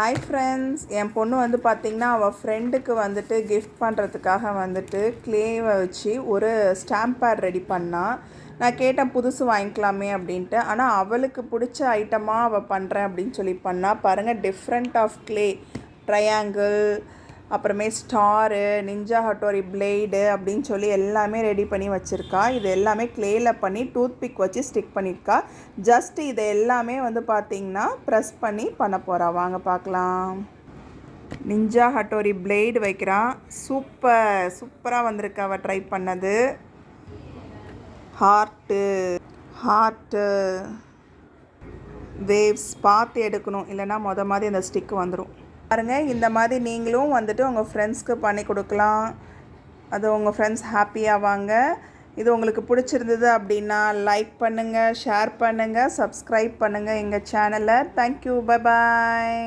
Hi friends, என் பொண்ணு வந்து பார்த்திங்கன்னா அவள் ஃப்ரெண்டுக்கு வந்துட்டு கிஃப்ட் பண்ணுறதுக்காக வந்துட்டு க்ளேவை வச்சு ஒரு ஸ்டாம்ப் பேட் ரெடி பண்ணால். நான் கேட்டேன் புதுசு வாங்கிக்கலாமே அப்படின்ட்டு. ஆனால் அவளுக்கு பிடிச்ச ஐட்டமாக அவள் பண்ணுறேன் அப்படின்னு சொல்லி பண்ணால். பாருங்கள், டிஃப்ரெண்ட் ஆஃப் க்ளே, ட்ரையாங்கிள், அப்புறமே ஸ்டாரு, நிஞ்சா ஹட்டோரி பிளேடு அப்படின்னு சொல்லி எல்லாமே ரெடி பண்ணி வச்சுருக்கா. இது எல்லாமே க்ளேயில் பண்ணி டூத்பிக் வச்சு ஸ்டிக் பண்ணியிருக்கா. ஜஸ்ட் இதை எல்லாமே வந்து பார்த்திங்கன்னா ப்ரெஸ் பண்ணி பண்ண போகிறா. வாங்க பார்க்கலாம். நிஞ்சா ஹட்டோரி பிளேடு வைக்கிறான். சூப்பராக வந்திருக்கு அவள் ட்ரை பண்ணது. ஹார்ட்டு வேவ்ஸ் பார்த்து எடுக்கணும், இல்லைனா மாதிரி அந்த ஸ்டிக்கு வந்துடும். பாருங்கள், இந்த மாதிரி நீங்களும் வந்துட்டு உங்கள் ஃப்ரெண்ட்ஸ்க்கு பண்ணி கொடுக்கலாம். அது உங்கள் ஃப்ரெண்ட்ஸ் ஹாப்பியாவாங்க. இது உங்களுக்கு பிடிச்சிருந்தது அப்படின்னா லைக் பண்ணுங்கள், ஷேர் பண்ணுங்கள், சப்ஸ்கிரைப் பண்ணுங்கள் எங்கள் சேனலை. Thank you, bye bye.